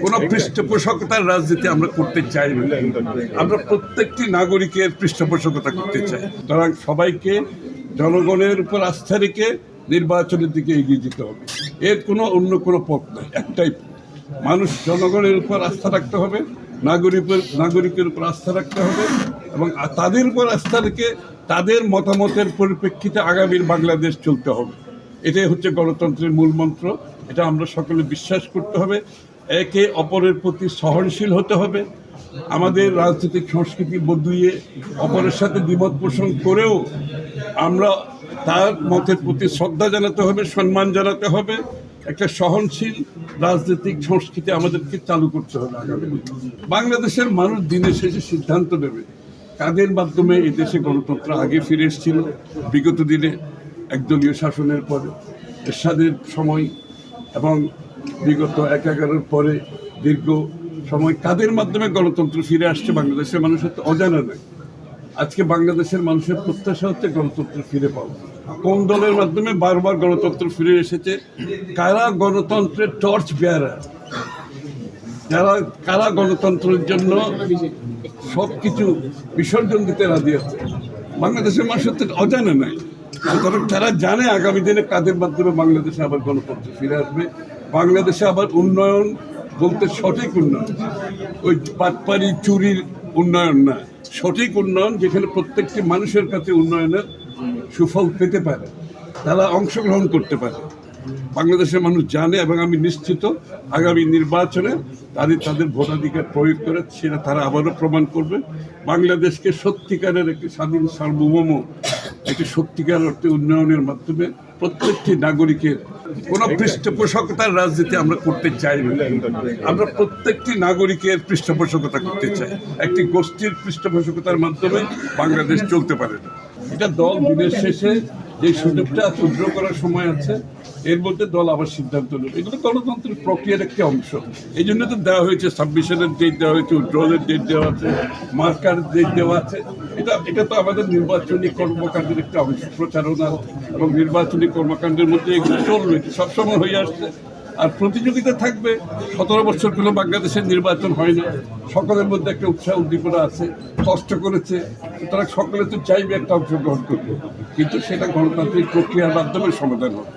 কোনো পৃষ্ঠপোষকতার রাজনীতি আমরা করতে চাই না। আমরা প্রত্যেকটি নাগরিকের পৃষ্ঠপোষকতা করতে চাই। সুতরাং সবাইকে জনগণের উপর আস্থা রেখে নির্বাচনের দিকে এগিয়ে যেতে হবে। এর অন্য কোনো পথ নাই, একটাই পথ। মানুষ জনগণের উপর আস্থা রাখতে হবে, নাগরিকের উপর আস্থা রাখতে হবে এবং তাদের উপর আস্থা রেখে তাদের মতামতের পরিপ্রেক্ষিতে আগামীর বাংলাদেশ চলতে হবে। এটাই হচ্ছে গণতন্ত্রের মূল মন্ত্র। এটা আমরা সকলে বিশ্বাস করতে হবে। একে অপরের প্রতি সহনশীল হতে হবে। আমাদের রাজনৈতিক সংস্কৃতি বদলিয়ে অপরের সাথে দ্বিমত পোষণ করেও আমরা তার মতের প্রতি শ্রদ্ধা জানাতে হবে, সম্মান জানাতে হবে। একটা সহনশীল রাজনৈতিক সংস্কৃতি আমাদেরকে চালু করতে হবে আগামী দিনে। বাংলাদেশের মানুষ দিনের শেষে সিদ্ধান্ত নেবে কাদের মাধ্যমে এই দেশে গণতন্ত্র আগে ফিরে এসেছিল। বিগত দিনে একদলীয় শাসনের পরে এরশাদের সময় এবং বিগত 11-11 পরে দীর্ঘ সময় কাদের মাধ্যমে গণতন্ত্র ফিরে আসছে বাংলাদেশের মানুষের তো অজানা নয়। আজকে বাংলাদেশের মানুষের প্রত্যাশা হচ্ছে গণতন্ত্র ফিরে পাওয়া। কোন দলের মাধ্যমে বারবার গণতন্ত্র ফিরে এসেছে, কারা গণতন্ত্রের টর্চ বেয়ারার, কারা গণতন্ত্রের জন্য সব কিছু বিসর্জন দিতে রাজি আছে, বাংলাদেশের মানুষের তো অজানা নাই। সুতরাং তারা জানে আগামী দিনে কাদের মাধ্যমে বাংলাদেশে আবার গণতন্ত্র ফিরে আসবে। বাংলাদেশে আবার উন্নয়ন বলতে সঠিক উন্নয়ন, ওই পাটপাড়ি চুরির উন্নয়ন না, সঠিক উন্নয়ন যেখানে প্রত্যেকটি মানুষের কাছে উন্নয়নের সুফল পেতে পারে, তারা অংশগ্রহণ করতে পারে। বাংলাদেশের মানুষ জানে এবং আমি নিশ্চিত আগামী নির্বাচনে তাদের ভোটাধিকার প্রয়োগ করে সেটা তারা আবারও প্রমাণ করবে। বাংলাদেশকে সত্যিকারের একটি স্বাধীন সার্বভৌম একটি সত্যিকার অর্থে উন্নয়নের মাধ্যমে প্রত্যেকটি নাগরিকের কোনো পৃষ্ঠপোষকতার রাজনীতি আমরা করতে চাই না। আমরা প্রত্যেকটি নাগরিকের পৃষ্ঠপোষকতা করতে চাই। একটি গোষ্ঠীর পৃষ্ঠপোষকতার মাধ্যমে বাংলাদেশ চলতে পারে না। এটা দল দিনের শেষে যে সুযোগটা উইথড্র করার সময় আছে, এর মধ্যে দল আবার সিদ্ধান্ত নেবে। এগুলো গণতন্ত্রের প্রক্রিয়ার একটি অংশ। এই জন্য তো দেওয়া হয়েছে, সাবমিশনের ডেট দেওয়া হয়েছে, উইথড্রলের ডেট দেওয়া আছে, মার্কার ডেট দেওয়া আছে। এটা তো আমাদের নির্বাচনী কর্মকাণ্ডের একটা অংশ, প্রচারণা এবং নির্বাচনী কর্মকাণ্ডের মধ্যে এগুলো চলবে, সবসময় হয়ে আসছে। আর প্রতিযোগিতা থাকবে। 17 বছর কোনো বাংলাদেশের নির্বাচন হয় না। সকলের মধ্যে একটা উৎসাহ উদ্দীপনা আছে, কষ্ট করেছে, তারা সকলে তো চাইবে একটা অংশগ্রহণ করবে, কিন্তু সেটা গণতান্ত্রিক প্রক্রিয়ার মাধ্যমে সমাধান হবে।